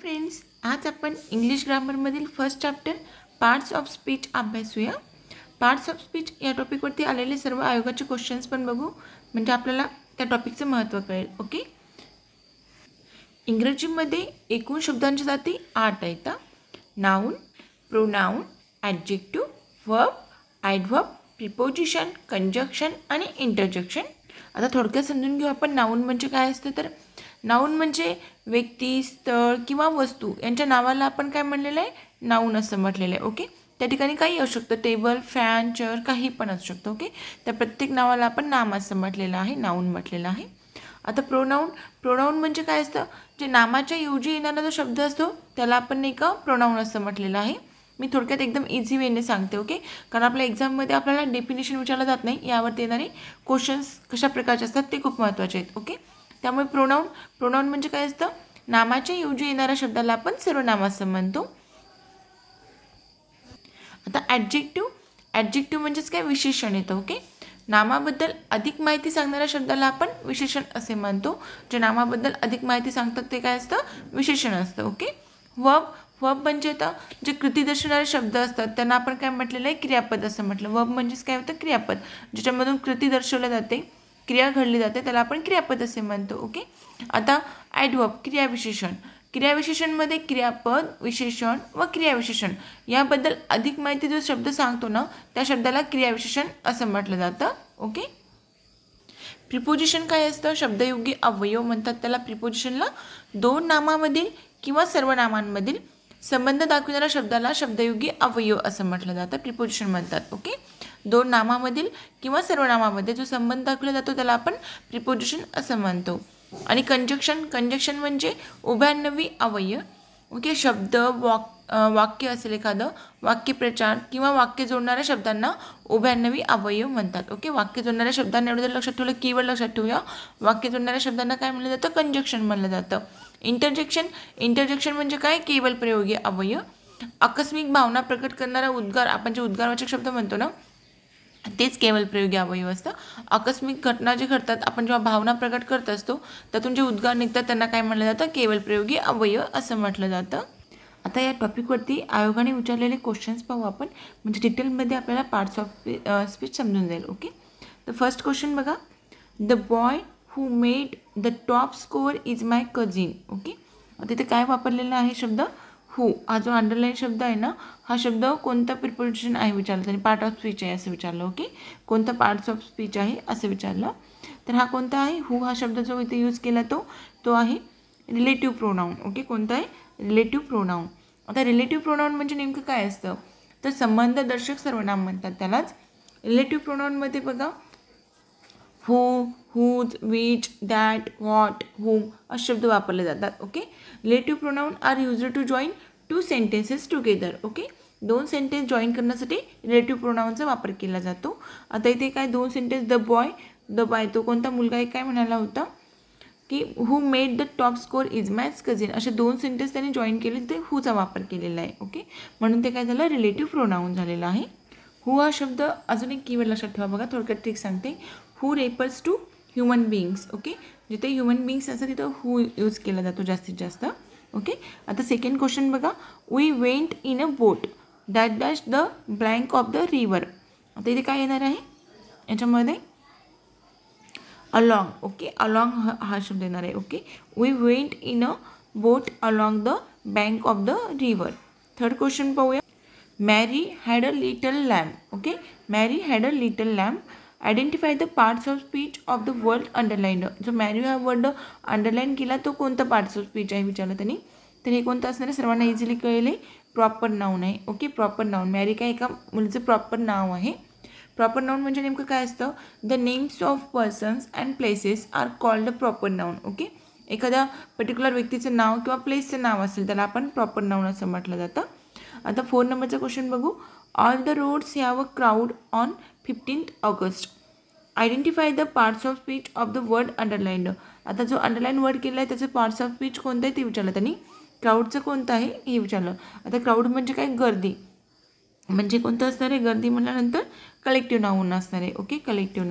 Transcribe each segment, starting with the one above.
Friends, आज आपण English ग्रामरमधील first chapter parts of speech अभ्यासूया. पार्ट्स ऑफ स्पीच या टॉपिकवरती आलेले सर्व आयोगाचे क्वेश्चन्स पण बघू, म्हणजे आपल्याला त्या टॉपिकचं महत्त्व कळेल. ओके. इंग्रजीमध्ये एकूण शब्दांच्या जाती 8 आहेत. Noun, pronoun, adjective, verb, adverb, preposition, conjunction आणि इंटरजेक्शन. आता थोडक्यात समजून घेऊ आपण नाउन म्हणजे काय असतं. तर नाउन म्हणजे व्यक्ती, स्थळ किंवा वस्तू यांच्या नावाला आपण काय म्हणलेलं आहे, नाउन असं म्हटलेलं आहे. ओके. त्या ठिकाणी काही असू शकतं, टेबल, फॅन, चेअर, काही पण असू शकतं. ओके. त्या प्रत्येक नावाला आपण नाम असं म्हटलेलं आहे, नाउन म्हटलेलं आहे. आता प्रोनाउन म्हणजे काय असतं, जे नामाच्या ऐवजी येणारा जो शब्द असतो त्याला आपण नाही का प्रोनाउन असं म्हटलेलं आहे. मी थोडक्यात एकदम इझी वेने सांगते. ओके. कारण आपल्या एक्झाममध्ये आपल्याला डेफिनेशन विचारलं जात नाही, यावरती येणारे क्वेश्चन्स कशा प्रकारचे असतात ते खूप महत्त्वाचे आहेत. ओके. त्यामुळे प्रोनाउन म्हणजे काय असतं, नामाच्या ऐवजी येणाऱ्या शब्दाला आपण सर्वनाम असं म्हणतो. आता ॲडजेक्टिव्ह म्हणजेच काय, विशेषण येतं. ओके. नामाबद्दल अधिक माहिती सांगणाऱ्या शब्दाला आपण विशेषण असे म्हणतो. जे नामाबद्दल अधिक माहिती सांगतात ते काय असतं, विशेषण असतं. ओके. वर्ब म्हणजे आता जे कृती दर्शवणारे शब्द असतात त्यांना आपण काय म्हटलेलं आहे, क्रियापद असं म्हटलं. वर्ब म्हणजेच काय होतं, क्रियापद. ज्याच्यामधून कृती दर्शवल्या जाते, क्रिया घडली जाते, त्याला आपण क्रियापद असे म्हणतो. ओके. आता ॲडव्हर्ब, क्रियाविशेषणमध्ये क्रियापद, विशेषण व क्रियाविशेषण याबद्दल अधिक माहिती जो शब्द सांगतो ना, त्या शब्दाला क्रियाविशेषण असं म्हटलं जातं. ओके. प्रिपोजिशन काय असतं, शब्दयोगी अवयव म्हणतात त्याला. प्रिपोजिशनला दोन नामामधील किंवा सर्व नामांमधील संबंध दाखविणाऱ्या शब्दाला शब्दयोगी अवयव असं म्हटलं जातं, प्रिपोजिशन म्हणतात. ओके. दोन नामामधील किंवा सर्वनामामध्ये जो संबंध दाखवला जातो त्याला आपण प्रिपोजिशन असं म्हणतो. आणि कंजक्शन म्हणजे उभयान्वयी अवयव. ओके. शब्द, वाक्य असेल एखादं, वाक्यप्रचार किंवा वाक्य जोडणाऱ्या शब्दांना उभयान्वयी अवयव म्हणतात. ओके. वाक्य जोडणाऱ्या शब्दांना एवढं जर लक्षात ठेवलं, कीवर्ड लक्षात ठेवूया, वाक्य जोडणाऱ्या शब्दांना काय म्हणलं जातं, कंजक्शन म्हणलं जातं. इंटरजेक्शन म्हणजे काय, केवल प्रयोगी अवयव. आकस्मिक भावना प्रकट करणारा उद्गार, आपण जे उद्गारवाचक शब्द म्हणतो ना, तेच केवल प्रयोगी अवयव असतं. आकस्मिक घटना जे घडतात, आपण जेव्हा भावना प्रकट करत असतो त्यातून जे उद्गार निघतात त्यांना काय म्हटलं जातं, केवल प्रयोगी अवयव असं म्हटलं जातं. आता या टॉपिकवरती आयोगाने विचारलेले क्वेश्चन्स पाहू आपण, म्हणजे डिटेलमध्ये आपल्याला पार्ट्स ऑफ स्पीच समजून जाईल. ओके. तर फर्स्ट क्वेश्चन बघा, the boy who made the top score is my cousin. Okay. आता इथे काय वापरलेला आहे शब्द, हू. हा जो अंडरलाईन शब्द आहे ना, हा शब्द कोणता प्रिपोजिशन आहे विचारलं त्यांनी, पार्ट ऑफ स्पीच आहे असं विचारलं. ओके. कोणता पार्ट्स ऑफ स्पीच आहे असं विचारलं, तर हा कोणता आहे, हू हा शब्द जो इथे यूज केला तो आहे रिलेटिव्ह प्रोनाऊन. ओके. कोणता आहे, रिलेटिव्ह प्रोनाऊन. आता रिलेटिव्ह प्रोनाऊन म्हणजे नेमकं काय असतं, तर संबंधदर्शक सर्वनाम म्हणतात त्यालाच. रिलेटिव्ह प्रोनाऊनमध्ये बघा, who, whose, which, that, what, whom असे शब्द वापरले जातात. Okay. Relative pronoun are used to join two sentences together. Okay. दोन सेंटेन्स जॉईन करण्यासाठी रिलेटिव्ह प्रोनाऊनचा वापर केला जातो. आता इथे काय, दोन सेंटेन्स, द बॉय तो कोणता मुलगा आहे, काय म्हणाला होता की who made the top score is my cousin, असे दोन सेंटेन्स त्यांनी जॉईन केले, ते हूचा वापर केलेला आहे. ओके. म्हणून ते काय झालं, रिलेटिव्ह प्रोनाऊन झालेला आहे. हू हा शब्द अजून एक कीवर्ड लक्षात ठेवा बघा, थोडक्यात ट्रिक सांगते. Who refers to human beings. Okay. जिथे ह्युमन बिईंग्स असतात तिथं हू यूज केला जातो जास्तीत जास्त. ओके. आता सेकंड क्वेश्चन बघा, we went in a boat that dash the blank of the river. आता इथे काय येणार आहे याच्यामध्ये, अलॉंग. ओके. अलॉंग हा शब्द येणार आहे. Okay. We went in a boat along the bank of the river. Third question पाहूया, Mary had a little lamp. Okay. Mary had a little lamp. Identify the parts of speech of the word underlined. जो Mary हा word underline केला तो कोणता parts of speech आहे विचारलं त्यांनी, तर हे कोणतं असणार आहे, सर्वांना इझिली कळेल, प्रॉपर नाऊन आहे. ओके. प्रॉपर नाऊन, मॅरी काय एका मुलीचं प्रॉपर नाव आहे. प्रॉपर नाऊन म्हणजे नेमकं काय असतं, the names of persons and places are called proper noun. Okay. एखाद्या पर्टिक्युलर व्यक्तीचं नाव किंवा प्लेसचं नाव असेल त्याला आपण प्रॉपर नाऊन असं म्हटलं जातं. आता 4 नंबरचा क्वेश्चन बघू, all the roads have a crowd on 15th August. Identify the parts of speech of the word underlined. आता जो अंडरलाईन वर्ड केला आहे त्याचं पार्ट्स ऑफ स्पीच कोणतं आहे ते विचारलं त्यांनी. क्राऊडचं कोणतं आहे हे विचारलं. आता क्राऊड म्हणजे काय, गर्दी. म्हणजे कोणतं असणार आहे, गर्दी म्हटल्यानंतर कलेक्टिव्ह नाऊन असणार आहे. ओके. कलेक्टिव्ह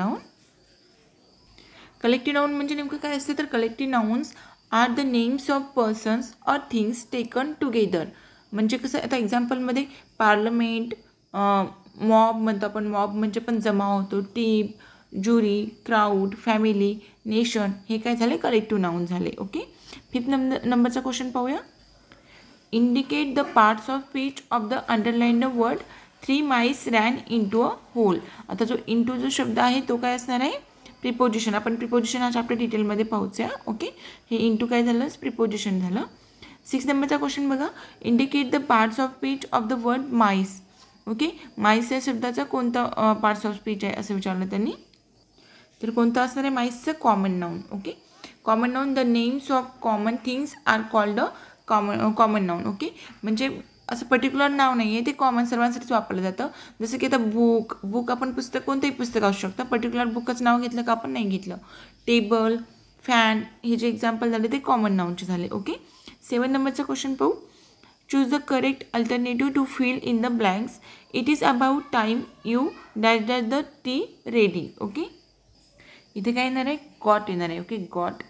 नाऊन म्हणजे नेमकं काय असते, तर collective nouns are the names of persons or things taken together. म्हणजे कसं आता एक्झाम्पलमध्ये पार्लमेंट, मॉब म्हणतो आपण, मॉब म्हणजे पण जमा होतो, team, jury, crowd, family, nation, हे काय झाले कलेक्टिव्ह नाऊन झाले. ओके. 5th नंबरचा क्वेश्चन पाहूया. Indicate the parts of speech of the underlined word 3 mice ran into a hole. आता जो इंटू जो शब्द आहे तो काय असणार आहे, प्रिपोजिशन. आपण प्रिपोजिशन हा चॅप्टर डिटेलमध्ये पाहूया. ओके. हे इंटू काय झालं, प्रिपोजिशन झालं. 6 नंबरचा क्वेश्चन बघा. Indicate the parts of speech of the word MICE. Okay. MICE या शब्दाचा कोणता पार्ट्स ऑफ स्पीच आहे असं विचारलं त्यांनी. तर कोणतं असणार आहे माईसचं, common noun. Okay. Common noun, the names of common things are called a common noun. Okay. म्हणजे असं पर्टिक्युलर नाव नाही आहे, ते कॉमन सर्वांसाठीच वापरलं जातं. जसं की आता बुक आपण पुस्तक कोणतंही पुस्तक असू शकतं, पर्टिक्युलर बुकचं नाव घेतलं का आपण नाही घेतलं. टेबल, फॅन हे जे एक्झाम्पल झाले ते कॉमन नाऊनचे झाले. ओके. 7 नंबरचा क्वेश्चन पाहू. Choose the correct alternative to fill in the blanks. It is about time you dash dash the tea ready. Okay. इथे काय येणार आहे, गॉट येणार आहे. Okay. Got.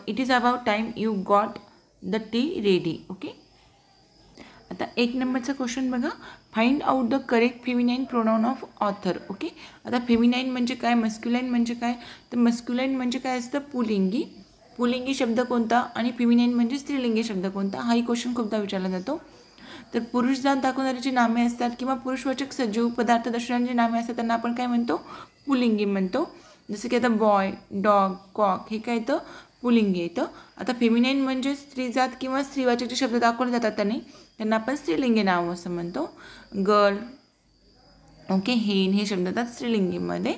It is about time you got the tea ready. Okay. आता 1 नंबरचा question बघा. Find out the correct feminine pronoun of author. Okay. आता फेमिनाईन म्हणजे काय, मस्क्युलाईन म्हणजे काय, तर मस्क्युलाईन म्हणजे काय असतं, पुलिंगी. पुलिंगी शब्द कोणता आणि फेमिनाईन म्हणजे स्त्रीलिंगी शब्द कोणता, हाही क्वेश्चन खूपदा विचारला जातो. तर पुरुष जात दाखवणारी जी नामे असतात किंवा पुरुषवाचक सजीव पदार्थ दर्शवणारी जी नामे असतात त्यांना आपण काय म्हणतो, पुलिंगी म्हणतो. जसं की आता बॉय, डॉग, कॉक हे काय येतं, पुलिंगी येतं. आता फेमिनाईन म्हणजे स्त्रीजात किंवा स्त्रीवाचक जे शब्द दाखवले जातात त्यांना आपण स्त्रीलिंगी नाव असं म्हणतो. गर्ल, ओके, हेन हे शब्द येतात स्त्रीलिंगीमध्ये.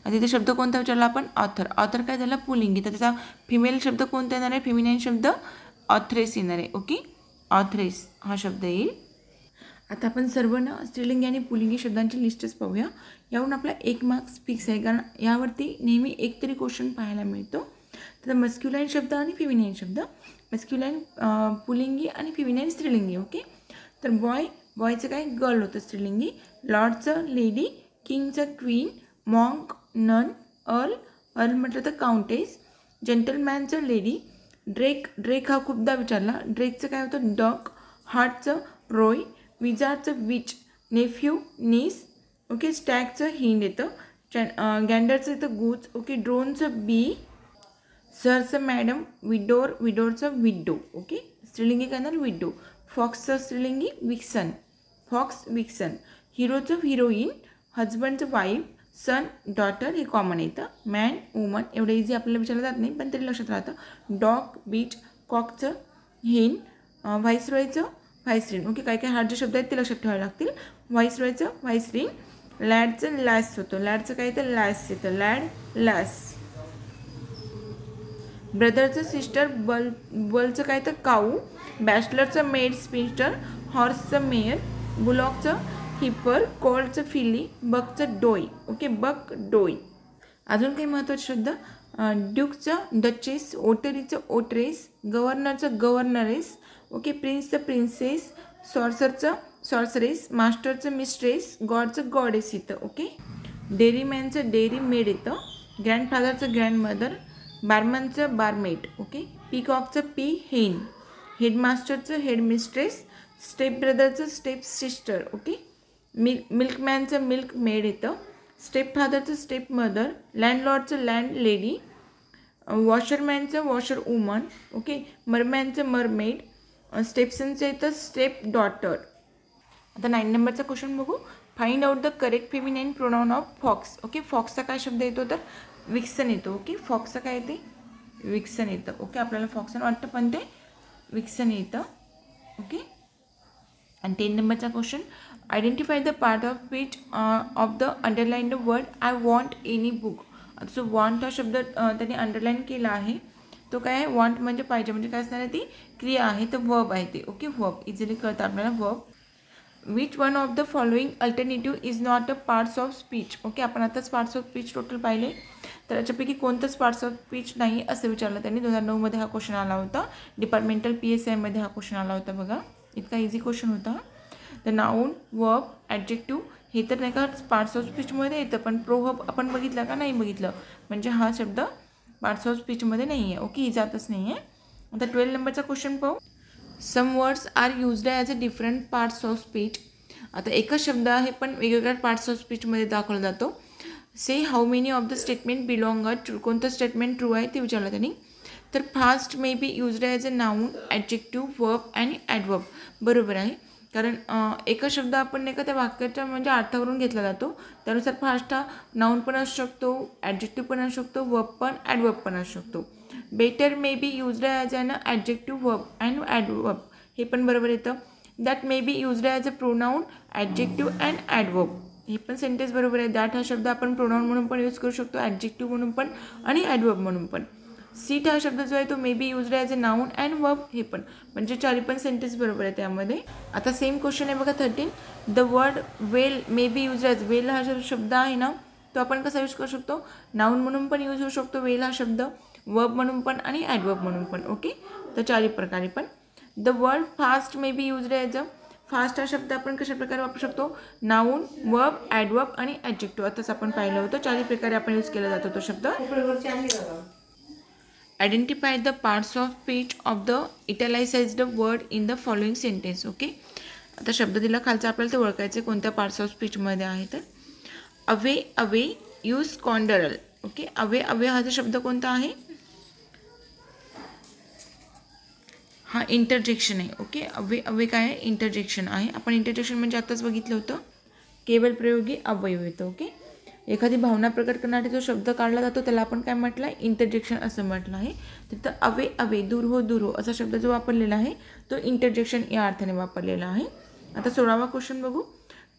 तिथे शब्द कोणता विचारला आपण, ऑथर. ऑथर काय झाला, पुलिंगी. तर त्याचा फिमेल शब्द कोणता येणार आहे, फेमिनाईन शब्द ऑथरेस येणार आहे. ओके. ऑथरेस हा शब्द येईल. आता आपण सर्व ना स्त्रीलिंगी आणि पुलिंगी शब्दांची लिस्टच पाहूया. यावरून आपला 1 मार्क्स फिक्स आहे, कारण यावरती नेहमी एक तरी क्वेश्चन पाहायला मिळतो. तर मस्क्युलाईन शब्द आणि फेमिनाईन शब्द. मस्क्युलाईन पुलिंगी आणि फेमिनाईन स्त्रीलिंगी. ओके. तर बॉयचं काय, गर्ल होतं स्त्रीलिंगी. लॉर्डचं लेडी, किंगचं क्वीन, मॉन्क नन, अर्ल म्हटलं तर काउंटेस. जेंटलमॅनचं लेडी. ड्रेक हा खूपदा विचारला. ड्रेकचं काय होतं, डॉग. हार्टचं रॉय. विजार्डचं विच. Nephew niece. ओके. स्टॅगचं हिंड येतं. गँडरचं येतं गूज. ओके. ड्रोनचं बी. सरचं मॅडम. विडोरचं विडो. ओके. स्त्रीलिंगी काय येणार, विडो. फॉक्सचं स्त्रीलिंगी विक्सन. Fox, vixen. हिरोचं हिरोईन. हजबंडचं वाईफ. सन, डॉटर हे कॉमन येतं. मॅन, वुमन एवढं इझी आपल्याला विचारलं जात नाही, पण तरी लक्षात राहतं. Dog, bitch. कॉकचं हेन. व्हाईसरॉयचं व्हाईसरीन. ओके. काय काय हार्ड जे शब्द आहेत ते लक्षात ठेवावे लागतील. व्हाईसरॉयचं व्हाईसरीन. लॅडचं लॅस होतं. लॅडचं काय येतं, लॅस येतं. Lad, lass. ब्रदरचं सिस्टर. बलचं काय तर काऊ. बॅचलरचं मेड, स्पिन्स्टर. हॉर्सचं मेयर. बुलॉकचं हिपर. कॉलचं फिली. बकचं डोई. ओके. Buck, doe. अजून काही महत्त्वाचे शब्द, ड्यूकचं डचेस. ओटरीचं ओटरेस. गव्हर्नरचं गव्हर्नरेस. ओके. प्रिन्सचं प्रिन्सेस. सॉर्सरचं सॉर्सरेस. मास्टरचं मिस्ट्रेस. गॉडचं गॉडेस येतं. ओके. डेअरीमॅनचं डेअरी मेड येतं. ग्रँडफादरचं ग्रँडमदर. बारमनचं बारमेट. ओके. पीकॉकचं पी, हेन. हेडमास्टरचं हेडमिस्ट्रेस. स्टेप ब्रदरचं स्टेप सिस्टर. ओके. मिल्कमॅनचं मिल्क मेड येतं. स्टेप फादरचं स्टेप मदर. लँडलॉर्डचं लँड लेडी. वॉशरमॅनचं वॉशर वुमन. ओके. मरमॅनचं मरमेड. स्टेपसनचं येतं स्टेप डॉटर. आता 9 नंबरचा क्वेश्चन बघू. Find out the correct feminine pronoun of fox. Okay. फॉक्सचा काय शब्द येतो, तर विक्सन येतो. ओके. फॉक्सचं काय येते, विक्सन येतं. ओके. आपल्याला फॉक्सन वाटतं पण ते विक्सन येतं. ओके. आणि 10 नंबरचा question. Identify the part of speech of the underlined word I want any book. आता जो वॉन्ट हा शब्द त्यांनी अंडरलाईन केला आहे तो काय आहे, वॉन्ट म्हणजे पाहिजे, म्हणजे काय असणार आहे, ती क्रिया आहे, तर वर्ब आहे ते. ओके. वर्ब इझिली कळतं आपल्याला, verb. Which one of the following alternative is not a parts of speech. Okay. आपण आताच पार्ट्स ऑफ स्पीच टोटल पाहिले, तर याच्यापैकी कोणतंच पार्ट्स ऑफ स्पीच नाही असं विचारलं त्यांनी. 2009 हा क्वेश्चन आला होता. डिपार्टमेंटल PSI हा क्वेश्चन आला होता बघा. इतका इझी क्वेश्चन होता. द नाऊन, वर्ब, ॲडजेक्टिव्ह हे तर नाही का पार्ट्स ऑफ स्पीचमध्ये येतं, पण प्रोवर्ब आपण बघितलं का, नाही बघितलं, म्हणजे हा शब्द पार्ट्स ऑफ स्पीचमध्ये नाही आहे. ओके. ही जातच नाही आहे. आता 12 नंबरचा क्वेश्चन पाहू. Some words are used as a different parts of speech. आता एकच शब्द आहे पण वेगवेगळ्या पार्ट्स ऑफ स्पीचमध्ये दाखवला जातो. Say how many of the statement belong true. कोणतं स्टेटमेंट ट्रू आहे ते विचारलं त्यांनी. तर fast may be used as a noun, adjective, verb आणि ॲडवर्ब. बरोबर आहे, कारण एकच शब्द आपण नाही का त्या वाक्याच्या म्हणजे अर्थावरून घेतला जातो. त्यानुसार फास्ट हा नाऊन पण असू शकतो, ॲडजेक्टिव्ह पण असू शकतो, वर्ब पण ॲडवर्ब पण असू शकतो. Better may be used as an adjective, verb and adverb. हे पण बरोबर येतं. That may be used as a pronoun, adjective and adverb. हे पण सेंटेन्स बरोबर आहे. दॅट हा शब्द आपण प्रोनाऊन म्हणून पण यूज करू शकतो, ॲडजेक्टिव्ह म्हणून पण आणि ॲडवर्ब म्हणून पण. सीट हा शब्द जो आहे तो मे be used as a noun and verb. हे पण म्हणजे चारी पण सेंटेन्स बरोबर आहे त्यामध्ये. आता सेम क्वेश्चन आहे बघा 13. The word well may be used as. Well हा जो शब्द आहे ना तो आपण कसा यूज करू शकतो, नाऊन म्हणून पण यूज होऊ शकतो वेल हा शब्द, वर्ब म्हणून पण आणि ॲडवर्ब म्हणून पण. ओके, तर चारी प्रकारे पण. The word fast may be used as a. Fast हा शब्द आपण कशा प्रकारे वापरू शकतो, नाऊन, वर्ब, ॲडवर्ब आणि ॲडजेक्टिव्ह. आताच आपण पाहिलं होतं चारी प्रकारे आपण यूज केला जातो तो शब्द. Identify the parts of speech of the italicised word in the following sentence. Okay, आता शब्द दिला खालचा आपल्याला ते ओळखायचे कोणत्या पार्ट्स ऑफ स्पीचमध्ये आहे. तर away away you scoundrel. Okay, away away हा जो शब्द कोणता आहे, हा इंटरजेक्शन आहे. ओके, अवे अवे काय आहे, इंटरजेक्शन आहे. आपण इंटरजेक्शन म्हणजे आताच बघितलं होतं, केवळ प्रयोगी अवयव येतं. ओके, एखादी भावना प्रकट करण्यासाठी जो शब्द काढला जातो त्याला आपण काय म्हटलं आहे, इंटरजेक्शन असं म्हटलं आहे. तिथं अवे अवे, दूर हो असा शब्द जो वापरलेला आहे तो इंटरजेक्शन या अर्थाने वापरलेला आहे. आता 16वा क्वेश्चन बघू.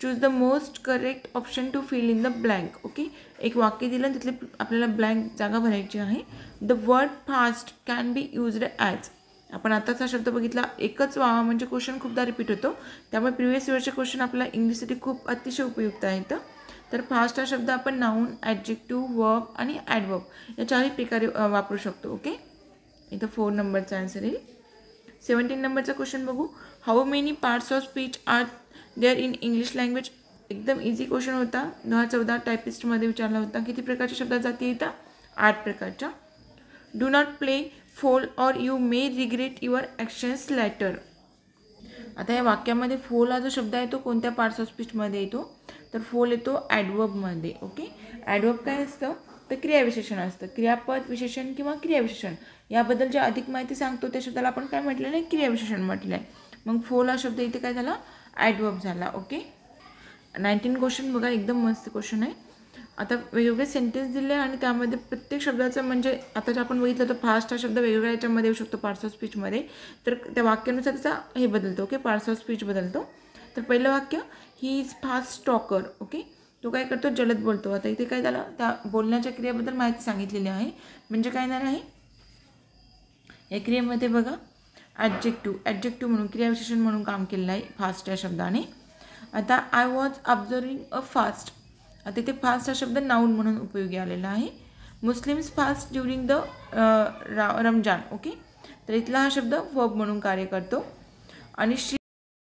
Choose the most correct option to fill in the blank. Okay, एक वाक्य दिलं तिथले आपल्याला ब्लँक जागा भरायची आहे. The word fast can be used as. आपण आताच हा शब्द बघितला, एकच म्हणजे क्वेश्चन खूपदा रिपीट होतो, त्यामुळे प्रिव्हियस इयरचे क्वेश्चन आपल्याला इंग्लिशसाठी खूप अतिशय उपयुक्त आहेत. तर फास्ट हा शब्द आपण नाऊन, ॲडजेक्टिव्ह, वर्ब आणि ॲडवर्ब या चारही प्रकारे वापरू शकतो. ओके, इथं 4 नंबरचा आन्सर येईल. 17 नंबरचा क्वेश्चन बघू. How many parts of speech are there in English language. एकदम इझी क्वेश्चन होता, 2014 टायपिस्टमध्ये विचारला होता. किती प्रकारच्या शब्दात जाती येतात, 8 प्रकारच्या. Do not play foul or you may regret your actions later. आता या वाक्यामध्ये फोल हा जो शब्द आहे तो कोणत्या पार्ट्स ऑफ स्पीचमध्ये येतो, तर फोल येतो ॲडवर्बमध्ये. ओके, ॲडवर्ब काय असतं, तर क्रियाविशेषण असतं. क्रियापद, विशेषण किंवा क्रियाविशेषण याबद्दल जे अधिक माहिती सांगतो त्या शब्दाला आपण काय म्हटलेलं आहे, क्रियाविशेषण म्हटलं आहे. मग फोल हा शब्द इथे काय झाला, ॲडवर्ब झाला. ओके, 19 क्वेश्चन बघा, एकदम मस्त क्वेश्चन आहे. आता वेगवेगळे सेंटेन्स दिले आणि त्यामध्ये प्रत्येक शब्दाचं म्हणजे आता जे आपण बघितलं तर फास्ट हा शब्द वेगवेगळ्या याच्यामध्ये येऊ शकतो पार्ट्स ऑफ स्पीचमध्ये. तर त्या वाक्यानुसार त्याचा हे बदलतो. ओके, पार्ट्स ऑफ स्पीच बदलतो. तर पहिलं वाक्य, he is fast talker. Okay, तो काय करतो, जलद बोलतो. आता इथे काय झालं, त्या बोलण्याच्या क्रियेबद्दल माहिती सांगितलेली आहे. म्हणजे काय येणार आहे या क्रियेमध्ये बघा, ॲडजेक्टिव्ह म्हणून क्रियाविशेषण म्हणून काम केलेलं आहे फास्ट या शब्दाने. आता I was observing a fast. आता इथे फास्ट हा शब्द नाऊन म्हणून उपयोगी आलेला आहे. Muslims fast during the Ramzan. Okay, तर इथला हा शब्द वर्ब म्हणून कार्य करतो. आणि